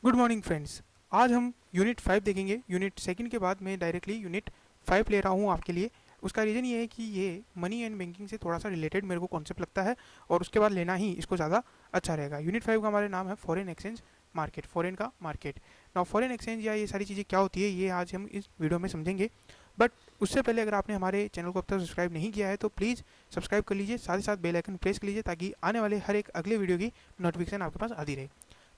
Good morning friends. आज हम unit 5 देखेंगे। यूनिट सेकंड के बाद मैं डायरेक्टली यूनिट 5 ले रहा हूँ आपके लिए। उसका रीज़न ये है कि ये मनी एंड बैंकिंग से थोड़ा सा रिलेटेड मेरे को कॉन्सेप्ट लगता है और उसके बाद लेना ही इसको ज़्यादा अच्छा रहेगा। यूनिट 5 का हमारा नाम है फॉरेन एक्सचेंज मार्केट, फॉरेन का मार्केट। नाउ फॉरेन एक्सचेंज या ये सारी चीज़ें क्या होती है ये आज हम इस वीडियो में समझेंगे। बट उससे पहले अगर आपने हमारे चैनल को अब तक सब्सक्राइब नहीं किया है तो प्लीज़ सब्सक्राइब कर लीजिए, साथ ही साथ बेल आइकन प्रेस कर लीजिए ताकि आने वाले हर एक अगले वीडियो की नोटिफिकेशन आपके पास आती रहे।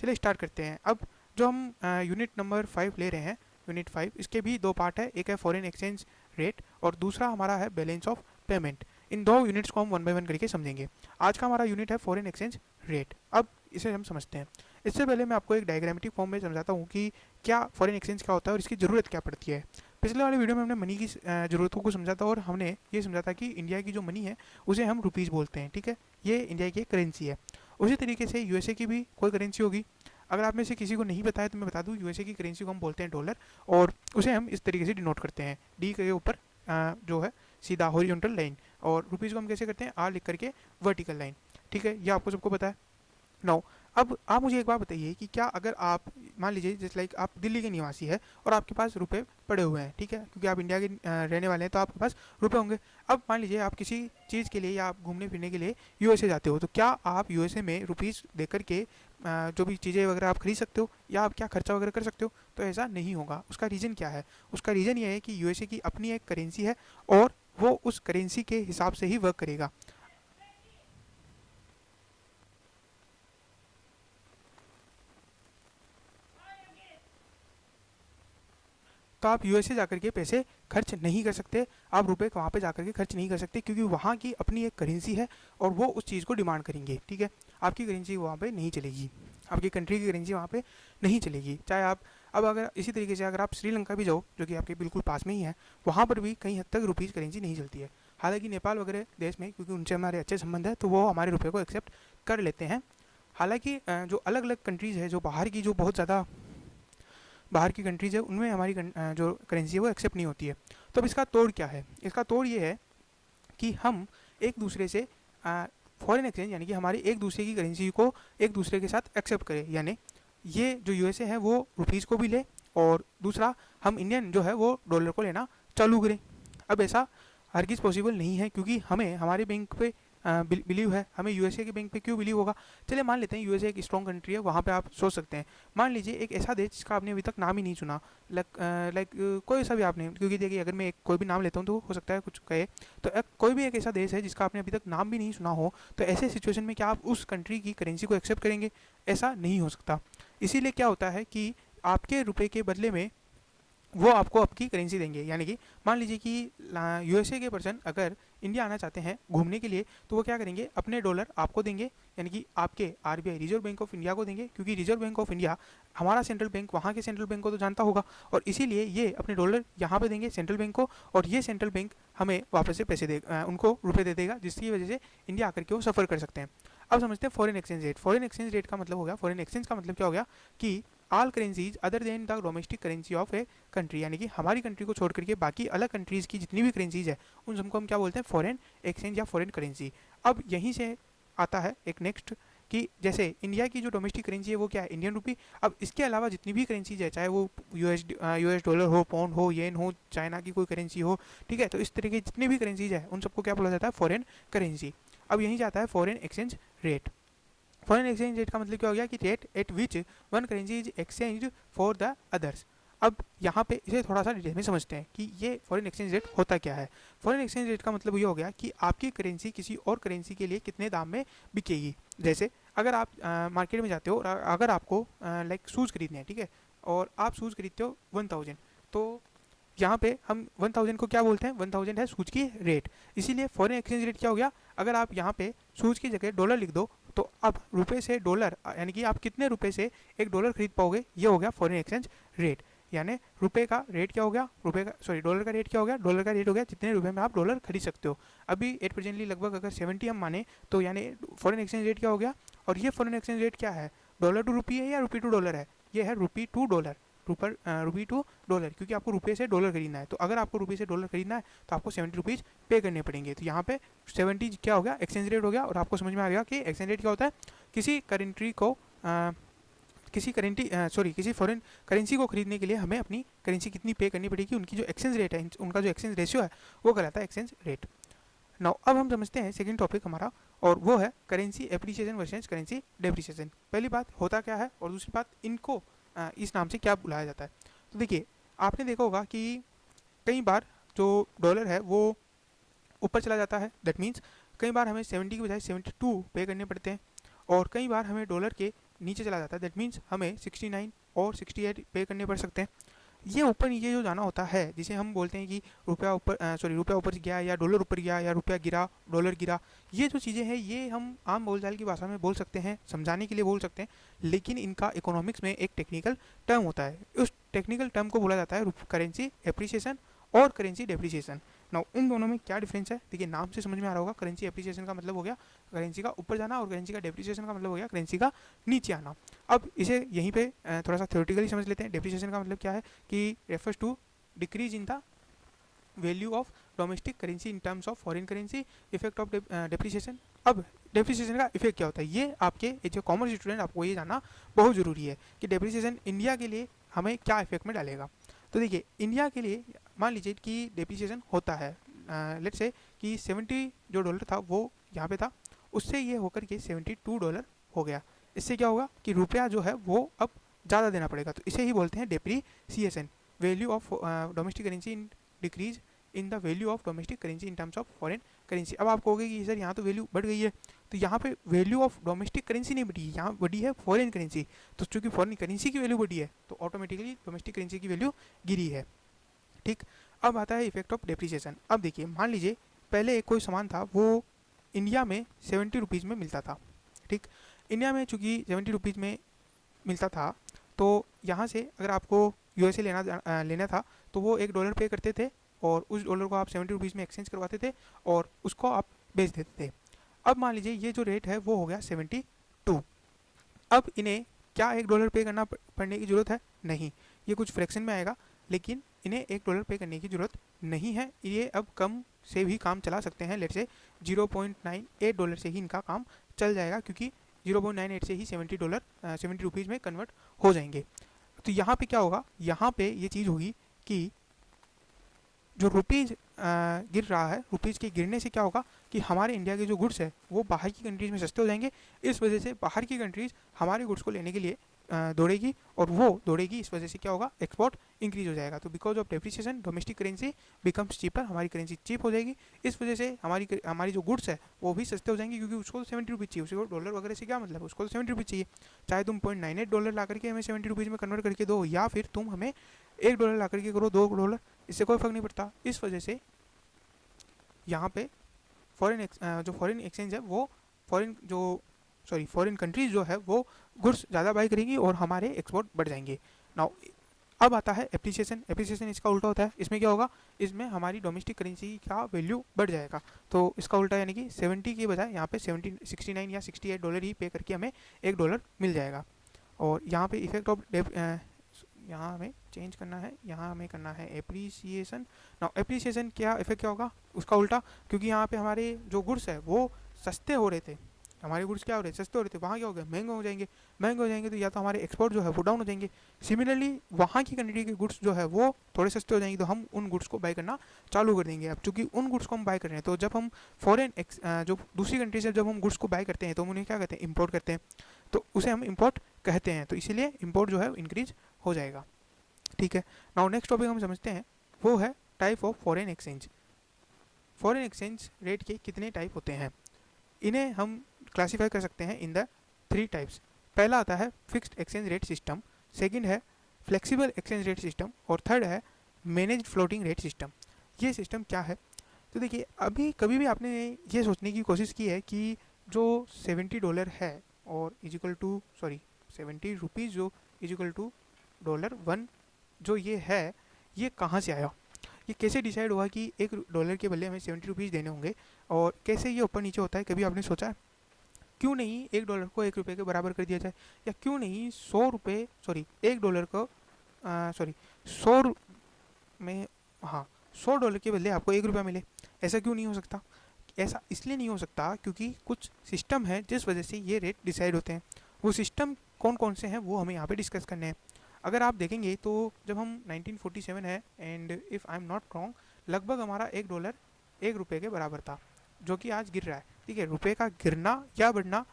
चलिए स्टार्ट करते हैं। अब जो हम यूनिट नंबर 5 ले रहे हैं, यूनिट 5, इसके भी दो पार्ट है। एक है फॉरेन एक्सचेंज रेट और दूसरा हमारा है बैलेंस ऑफ पेमेंट। इन दो यूनिट्स को हम वन बाय वन करके समझेंगे। आज का हमारा यूनिट है फॉरेन एक्सचेंज रेट। अब इसे हम समझते हैं। इससे पहले मैं आपको एक डायग्रामेटिक फॉर्म में समझाता हूँ कि क्या फॉरेन एक्सचेंज क्या होता है और इसकी ज़रूरत क्या पड़ती है। पिछले वाले वीडियो में हमने मनी की ज़रूरतों को समझा था और हमने ये समझा था कि इंडिया की जो मनी है उसे हम रुपीज़ बोलते हैं, ठीक है। ये इंडिया की करेंसी है। उसी तरीके से यूएसए की भी कोई करेंसी होगी। अगर आप में से किसी को नहीं पता है तो मैं बता दूं, यूएसए की करेंसी को हम बोलते हैं डॉलर और उसे हम इस तरीके से डिनोट करते हैं, डी के ऊपर जो है सीधा हॉरिजॉन्टल लाइन, और रुपीज़ को हम कैसे करते हैं, आर लिख करके वर्टिकल लाइन, ठीक है। ये आपको सबको पता है। नो, अब आप मुझे एक बात बताइए कि क्या अगर आप मान लीजिए जैसे लाइक आप दिल्ली के निवासी है और आपके पास रुपए पड़े हुए हैं, ठीक है, क्योंकि आप इंडिया के रहने वाले हैं तो आपके पास रुपए होंगे। अब मान लीजिए आप किसी चीज़ के लिए या आप घूमने फिरने के लिए यूएसए जाते हो, तो क्या आप यूएसए में रुपीज़ दे करके जो भी चीज़ें वगैरह आप खरीद सकते हो या आप क्या खर्चा वगैरह कर सकते हो? तो ऐसा नहीं होगा। उसका रीज़न क्या है? उसका रीज़न ये है कि यूएसए की अपनी एक करेंसी है और वो उस करेंसी के हिसाब से ही वर्क करेगा। तो आप यूएसए जाकर के पैसे खर्च नहीं कर सकते, आप रुपए वहाँ पे जाकर के खर्च नहीं कर सकते, क्योंकि वहाँ की अपनी एक करेंसी है और वो उस चीज़ को डिमांड करेंगे, ठीक है। आपकी करेंसी वहाँ पे नहीं चलेगी, आपकी कंट्री की करेंसी वहाँ पे नहीं चलेगी। चाहे आप अब अगर इसी तरीके से अगर आप श्रीलंका भी जाओ जो कि आपके बिल्कुल पास में ही है, वहाँ पर भी कई हद तक रुपीज़ करेंसी नहीं चलती है। हालांकि नेपाल वगैरह देश में क्योंकि उनसे हमारे अच्छे संबंध है तो वो हमारे रुपये को एक्सेप्ट कर लेते हैं। हालांकि जो अलग अलग कंट्रीज़ है, जो बाहर की, जो बहुत ज़्यादा बाहर की कंट्रीज़ है, उनमें हमारी जो करेंसी है वो एक्सेप्ट नहीं होती है। तो अब इसका तोड़ क्या है? इसका तोड़ ये है कि हम एक दूसरे से फॉरेन एक्सचेंज यानी कि हमारी एक दूसरे की करेंसी को एक दूसरे के साथ एक्सेप्ट करें। यानी ये जो यूएसए है वो रुपीज़ को भी ले और दूसरा हम इंडियन जो है वो डॉलर को लेना चालू करें। अब ऐसा हरगिज़ पॉसिबल नहीं है, क्योंकि हमें हमारे बैंक पे बिलीव है। हमें यूएसए के बैंक पे क्यों बिलीव होगा? चलिए मान लेते हैं यूएसए एक स्ट्रॉन्ग कंट्री है, वहाँ पे आप सोच सकते हैं। मान लीजिए एक ऐसा देश जिसका आपने अभी तक नाम ही नहीं सुना, लाइक कोई सा भी आपने, क्योंकि देखिए अगर मैं कोई भी नाम लेता हूँ तो हो सकता है कुछ कहे, तो कोई भी एक ऐसा देश है जिसका आपने अभी तक नाम भी नहीं सुना हो, तो ऐसे सिचुएशन में क्या आप उस कंट्री की करेंसी को एक्सेप्ट करेंगे? ऐसा नहीं हो सकता। इसीलिए क्या होता है कि आपके रुपए के बदले में वो आपको आपकी करेंसी देंगे। यानी कि मान लीजिए कि यूएसए के पर्सन अगर इंडिया आना चाहते हैं घूमने के लिए, तो वो क्या करेंगे, अपने डॉलर आपको देंगे, यानी कि आपके RBI reserve bank of India को देंगे, क्योंकि रिजर्व बैंक ऑफ इंडिया हमारा सेंट्रल बैंक वहाँ के सेंट्रल बैंक को तो जानता होगा, और इसीलिए ये अपने डॉलर यहाँ पे देंगे सेंट्रल बैंक को, और ये सेंट्रल बैंक हमें वापस से पैसे दे उनको रुपये दे देगा, जिसकी वजह से इंडिया आकर के वो सफ़र कर सकते हैं। अब समझते हैं foreign exchange rate. Foreign exchange rate का मतलब हो गया, फॉरेन एक्सचेंज का मतलब क्या हो गया कि all currencies other than the domestic currency of a country, यानी कि हमारी कंट्री को छोड़ करके बाकी अलग कंट्रीज़ की जितनी भी करेंसीज है उन सबको हम क्या बोलते हैं, फॉरेन एक्सचेंज या फॉरेन करेंसी। अब यहीं से आता है एक नेक्स्ट कि जैसे इंडिया की जो डोमेस्टिक करेंसी है वो क्या है, इंडियन रुपी। अब इसके अलावा जितनी भी करेंसीज है, चाहे वो यूएस डॉलर हो, पाउंड हो, येन हो, चाइना की कोई करेंसी हो, ठीक है, तो इस तरह की जितनी भी करेंसीज है उन सबको क्या बोला जाता है, फॉरेन करेंसी। अब यहीं जाता है foreign exchange rate. Foreign exchange rate का मतलब क्या हो गया कि rate at which one currency is exchange for the others. अब यहाँ पे इसे थोड़ा सा डिटेल में समझते हैं कि ये फॉरेन एक्सचेंज रेट होता क्या है। फॉरेन एक्सचेंज रेट का मतलब ये हो गया कि आपकी करेंसी किसी और करेंसी के लिए कितने दाम में बिकेगी। जैसे अगर आप मार्केट में जाते हो और अगर आपको लाइक शूज़ खरीदने हैं, ठीक है, और आप शूज़ खरीदते हो 1000, तो यहाँ पे हम 1000 को क्या बोलते हैं, 1000 है सूज की रेट। इसीलिए फॉरेन एक्सचेंज रेट क्या हो गया, अगर आप यहाँ पे सूज की जगह डॉलर लिख दो, तो अब रुपए से डॉलर यानी कि आप कितने रुपए से एक डॉलर खरीद पाओगे, ये हो गया फॉरेन एक्सचेंज रेट। यानी रुपए का रेट क्या हो गया, रुपए का सॉरी डॉलर का रेट क्या हो गया, डॉलर का रेट हो गया जितने रुपए में आप डॉलर खरीद सकते हो। अभी एट प्रेजेंटली लगभग अगर 70 हम माने तो यानी फॉरेन एक्सचेंज रेट क्या हो गया। और ये फॉरेन एक्सचेंज रेट क्या है, डॉलर टू रुपी है या रुपी टू डॉलर है, ये है rupee to dollar, rupee to dollar, क्योंकि आपको रुपये से डॉलर खरीदना है। तो अगर आपको रुपये से डॉलर खरीदना है तो आपको 70 रुपीज़ पे करने पड़ेंगे। तो यहाँ पे 70 क्या हो गया, एक्सचेंज रेट हो गया। और आपको समझ में आ गया कि एक्सचेंज रेट क्या होता है, किसी कंट्री को किसी फॉरेन करेंसी को खरीदने के लिए हमें अपनी करेंसी कितनी पे करनी पड़ेगी, उनकी जो एक्सचेंज रेट है, उनका जो एक्सचेंज रेशियो है वो कहलाता है एक्सचेंज रेट। नाउ अब हम समझते हैं सेकंड टॉपिक हमारा, और वो है currency appreciation versus currency depreciation. पहली बात होता क्या है और दूसरी बात इनको इस नाम से क्या बुलाया जाता है। तो देखिए, आपने देखा होगा कि कई बार जो डॉलर है वो ऊपर चला जाता है, दैट मीन्स कई बार हमें 70 की बजाय 72 पे करने पड़ते हैं, और कई बार हमें डॉलर के नीचे चला जाता है, दैट मीन्स हमें 69 और 68 पे करने पड़ सकते हैं। ये ऊपर नीचे जो जाना होता है, जिसे हम बोलते हैं कि रुपया ऊपर गया या डॉलर ऊपर गया या रुपया गिरा डॉलर गिरा, ये जो चीज़ें हैं ये हम आम बोलचाल की भाषा में बोल सकते हैं, समझाने के लिए बोल सकते हैं, लेकिन इनका इकोनॉमिक्स में एक टेक्निकल टर्म होता है। उस टेक्निकल टर्म को बोला जाता है करेंसी एप्रिसिएशन और करेंसी डेप्रिसिएशन। नाउ इन दोनों में क्या डिफरेंस है, देखिए नाम से समझ में आ रहा होगा। करेंसी एप्रिसिएशन का मतलब हो गया करेंसी का ऊपर जाना, और करेंसी का डेप्रिसिएशन का मतलब हो गया करेंसी का नीचे आना। अब इसे यहीं पे थोड़ा सा थ्योरेटिकली समझ लेते हैं। डेप्रिसिएशन का मतलब क्या है कि refers to decrease in the value of domestic currency in terms of foreign currency. Effect of depreciation, अब डेप्रिसिएशन का इफेक्ट क्या होता है, ये आपके जो कॉमर्स स्टूडेंट आपको ये जानना बहुत ज़रूरी है कि डेप्रिसिएशन इंडिया के लिए हमें क्या इफेक्ट में डालेगा। तो देखिए, इंडिया के लिए मान लीजिए कि डेप्रिसिएशन होता है, लेट्स से कि 70 जो डॉलर था वो यहाँ पे था, उससे ये होकर के 72 डॉलर हो गया। इससे क्या होगा कि रुपया जो है वो अब ज़्यादा देना पड़ेगा, तो इसे ही बोलते हैं depreciation. Value of domestic currency in decrease in the value of domestic currency in terms of foreign currency. अब आप कहोगे कि सर यहाँ तो वैल्यू बढ़ गई है, तो यहाँ पे वैल्यू ऑफ डोमेस्टिक करेंसी नहीं बढ़ी है, यहाँ बढ़ी है फॉरेन करेंसी। तो चूंकि फॉरेन करेंसी की वैल्यू बढ़ी है तो ऑटोमेटिकली डोमेस्टिक करेंसी की वैल्यू गिरी है। ठीक, अब आता है इफेक्ट ऑफ डेप्रिसिएशन। अब देखिए, मान लीजिए पहले एक कोई सामान था वो इंडिया में 70 रुपीज़ में मिलता था। ठीक, इंडिया में चूँकि 70 रुपीज़ में मिलता था, तो यहाँ से अगर आपको यूएसए लेना था तो वो $1 पे करते थे, और उस डॉलर को आप 70 रुपीज़ में एक्सचेंज करवाते थे और उसको आप बेच देते थे। अब मान लीजिए ये जो रेट है वो हो गया 72। अब इन्हें क्या $1 पे करना पड़ने की ज़रूरत है? नहीं, ये कुछ फ्रैक्शन में आएगा, लेकिन इन्हें $1 पे करने की ज़रूरत नहीं है। ये अब कम से भी काम चला सकते हैं, लेट से $0.98 से ही इनका काम चल जाएगा, क्योंकि 0.98 से ही $70 रुपीज़ में कन्वर्ट हो जाएंगे। तो यहाँ पे क्या होगा, यहाँ पे ये चीज़ होगी कि जो रुपीज़ गिर रहा है, रुपीज़ के गिरने से क्या होगा कि हमारे इंडिया के जो गुड्स है वो बाहर की कंट्रीज़ में सस्ते हो जाएंगे। इस वजह से बाहर की कंट्रीज़ हमारे गुड्स को लेने के लिए दौड़ेगी, और वो दौड़ेगी, इस वजह से क्या होगा, एक्सपोर्ट इंक्रीज हो जाएगा। तो because of depreciation domestic currency becomes cheaper, हमारी करेंसी चीप हो जाएगी। इस वजह से हमारी जो गुड्स है वो भी सस्ते हो जाएंगे, क्योंकि उसको 70 रुपीज़ चाहिए, उसको डॉलर वगैरह से क्या मतलब, उसको 70 रुपीज़ चाहिए। चाहे तुम $0.98 ला करके हमें 70 रुपीज़ में कन्वर्ट करके दो, या फिर तुम हमें $1 ला करके करो, $2, इससे कोई फ़र्क नहीं पड़ता। इस वजह से यहाँ पे फॉरेन एक्सचेंज है वो फॉरेन कंट्रीज जो है वो गुड्स ज़्यादा बाई करेंगी और हमारे एक्सपोर्ट बढ़ जाएंगे। नाउ अब आता है एप्रिसिएशन। एप्रिसिएशन इसका उल्टा होता है। इसमें क्या होगा, इसमें हमारी डोमेस्टिक करेंसी का वैल्यू बढ़ जाएगा। तो इसका उल्टा, यानी कि 70 के बजाय यहाँ पे 69 या $68 ही पे करके हमें $1 मिल जाएगा। और यहाँ पे इफेक्ट ऑफ यहाँ हमें चेंज करना है, यहाँ हमें करना है एप्रिसिएशन। नाउ एप्रिसिएशन क्या इफेक्ट क्या होगा, उसका उल्टा, क्योंकि यहाँ पे हमारे जो गुड्स है वो सस्ते हो रहे थे, हमारे गुड्स क्या हो रहे थे, सस्ते हो रहे थे, वहाँ क्या हो गया, महंगे हो जाएंगे। महंगे हो जाएंगे तो या तो हमारे एक्सपोर्ट जो है वो डाउन हो जाएंगे। सिमिलरली वहाँ की कंट्री के गुड्स जो है वो थोड़े सस्ते हो जाएंगे, तो हम उन गुड्स को बाय करना चालू कर देंगे। अब चूँकि उन गुड्स को हम बाय कर रहे हैं, तो जब हम जो दूसरी कंट्री से जब हम गुड्स को बाय करते हैं तो हम उन्हें क्या कहते हैं, इम्पोर्ट करते हैं, तो उसे हम इम्पोर्ट कहते हैं। तो इसीलिए इम्पोर्ट जो है इंक्रीज हो जाएगा। ठीक है, नाउ नेक्स्ट टॉपिक हम समझते हैं, वो है type of foreign exchange. Foreign exchange rate के कितने टाइप होते हैं, इन्हें हम क्लासीफाई कर सकते हैं इन द 3 टाइप्स। पहला आता है fixed exchange rate system, second है फ्लेक्सिबल एक्सचेंज रेट सिस्टम, और थर्ड है मैनेज्ड फ्लोटिंग रेट सिस्टम। ये सिस्टम क्या है, तो देखिए, अभी कभी भी आपने ये सोचने की कोशिश की है कि जो $70 है और इजिकल टू 70 रुपीज़ जो इजिकल टू $1 जो ये है, ये कहाँ से आया, ये कैसे डिसाइड हुआ कि $1 के बदले हमें 70 रुपीज़ देने होंगे, और कैसे ये ऊपर नीचे होता है, कभी आपने सोचा है? क्यों नहीं $1 को $1 के बराबर कर दिया जाए, या क्यों नहीं $100 को $100 के बदले आपको $1 मिले, ऐसा क्यों नहीं हो सकता? ऐसा इसलिए नहीं हो सकता क्योंकि कुछ सिस्टम है जिस वजह से ये रेट डिसाइड होते हैं, वो सिस्टम कौन कौन से हैं वो हमें यहाँ पे डिस्कस करने हैं। अगर आप देखेंगे तो जब हम 1947 है and if I am not wrong, लगभग हमारा $1 1 रुपये के बराबर था, जो कि आज गिर रहा है। ठीक है, रुपये का गिरना या बढ़ना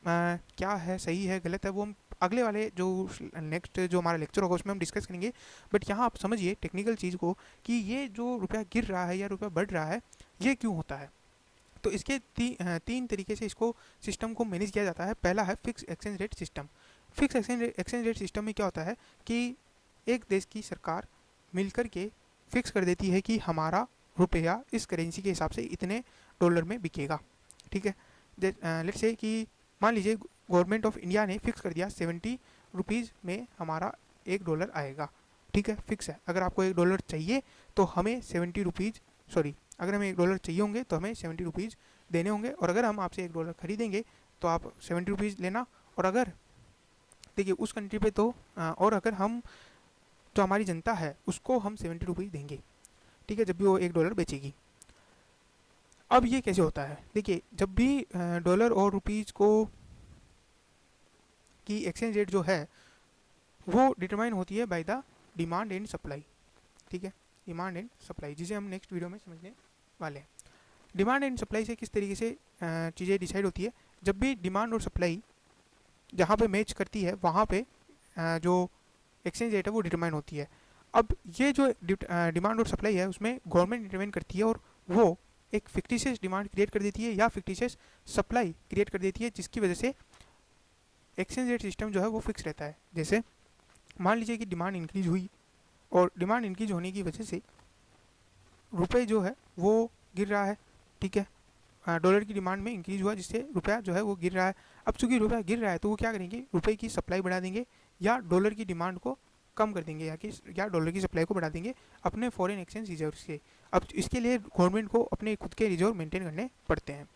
क्या है, सही है गलत है, वो हम अगले वाले जो नेक्स्ट जो हमारा लेक्चर होगा उसमें हम डिस्कस करेंगे। बट यहाँ आप समझिए टेक्निकल चीज़ को कि ये जो रुपया गिर रहा है या रुपया बढ़ रहा है ये क्यों होता है। तो इसके तीन तरीके से इसको सिस्टम को मैनेज किया जाता है। पहला है fix exchange rate system. Fix exchange rate system में क्या होता है कि एक देश की सरकार मिलकर के फिक्स कर देती है कि हमारा रुपया इस करेंसी के हिसाब से इतने डॉलर में बिकेगा। ठीक है, लेट्स से कि मान लीजिए गवर्नमेंट ऑफ इंडिया ने फिक्स कर दिया 70 रुपीज़ में हमारा $1 आएगा। ठीक है, फिक्स है। अगर आपको $1 चाहिए तो हमें 70 रुपीज़, सॉरी, अगर हमें $1 चाहिए होंगे तो हमें 70 रुपीज़ देने होंगे, और अगर हम आपसे $1 खरीदेंगे तो आप 70 रुपीज़ लेना। और अगर देखिए उस कंट्री पे तो और अगर हम जो हमारी जनता है उसको हम 70 रुपीज़ देंगे। ठीक है, जब भी वो $1 बेचेगी। अब ये कैसे होता है, देखिए जब भी डॉलर और रुपीज़ को की एक्सचेंज रेट जो है वो डिटरमाइन होती है by the demand and supply. ठीक है, डिमांड एंड सप्लाई, जिसे हम नेक्स्ट वीडियो में समझने वाले हैं। डिमांड एंड सप्लाई से किस तरीके से चीज़ें डिसाइड होती है, जब भी डिमांड और सप्लाई जहाँ पे मैच करती है वहाँ पे जो एक्सचेंज रेट है वो डिटरमाइन होती है। अब ये जो डिमांड और सप्लाई है उसमें गवर्नमेंट इंटरवेन करती है और वो एक फिक्टिशियस डिमांड क्रिएट कर देती है या फिक्टिशियस सप्लाई क्रिएट कर देती है, जिसकी वजह से एक्सचेंज रेट सिस्टम जो है वो फिक्स रहता है। जैसे मान लीजिए कि डिमांड इंक्रीज हुई और डिमांड इंक्रीज होने की वजह से रुपये जो है वो गिर रहा है। ठीक है, डॉलर की डिमांड में इंक्रीज हुआ जिससे रुपया जो है वो गिर रहा है। अब चूंकि रुपया गिर रहा है तो वो क्या करेंगे, रुपये की सप्लाई बढ़ा देंगे या डॉलर की डिमांड को कम कर देंगे या डॉलर की सप्लाई को बढ़ा देंगे अपने फॉरेन एक्सचेंज रिजर्व से। अब इसके लिए गवर्नमेंट को अपने खुद के रिजर्व मेंटेन करने पड़ते हैं।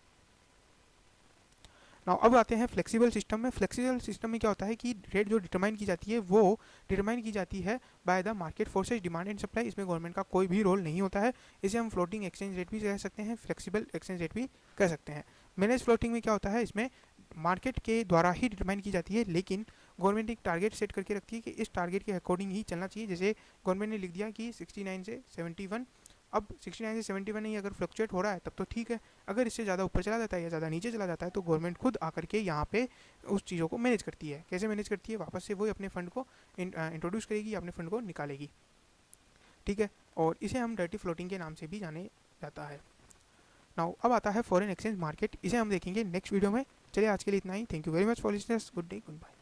नाउ अब आते हैं फ्लेक्सिबल सिस्टम में। फ्लेक्सिबल सिस्टम में क्या होता है कि रेट जो डिटरमाइन की जाती है वो डिटरमाइन की जाती है by the market forces, demand and supply. इसमें गवर्नमेंट का कोई भी रोल नहीं होता है। इसे हम फ्लोटिंग एक्सचेंज रेट भी कह सकते हैं, फ्लेक्सिबल एक्सचेंज रेट भी कह सकते हैं। मैनेज फ्लोटिंग में क्या होता है, इसमें मार्केट के द्वारा ही डिटरमाइन की जाती है, लेकिन गवर्नमेंट एक टारगेट सेट करके रखती है कि इस टारगेट के अकॉर्डिंग ही चलना चाहिए। जैसे गवर्नमेंट ने लिख दिया कि 69 से 71, अब 69 से 71 ही अगर फ्लक्चुएट हो रहा है तब तो ठीक है, अगर इससे ज़्यादा ऊपर चला जाता है या ज़्यादा नीचे चला जाता है तो गवर्नमेंट खुद आकर के यहाँ पे उस चीज़ों को मैनेज करती है। कैसे मैनेज करती है, वापस से वही अपने फंड को इंट्रोड्यूस करेगी या अपने फंड को निकालेगी। ठीक है, और इसे हम डर्टी फ्लोटिंग के नाम से भी जाने जाता है। नाउ अब आता है फॉरेन एक्सचेंज मार्केट, इसे हम देखेंगे नेक्स्ट वीडियो में। चलिए आज के लिए इतना ही। Thank you very much for listeners, good day, good bye.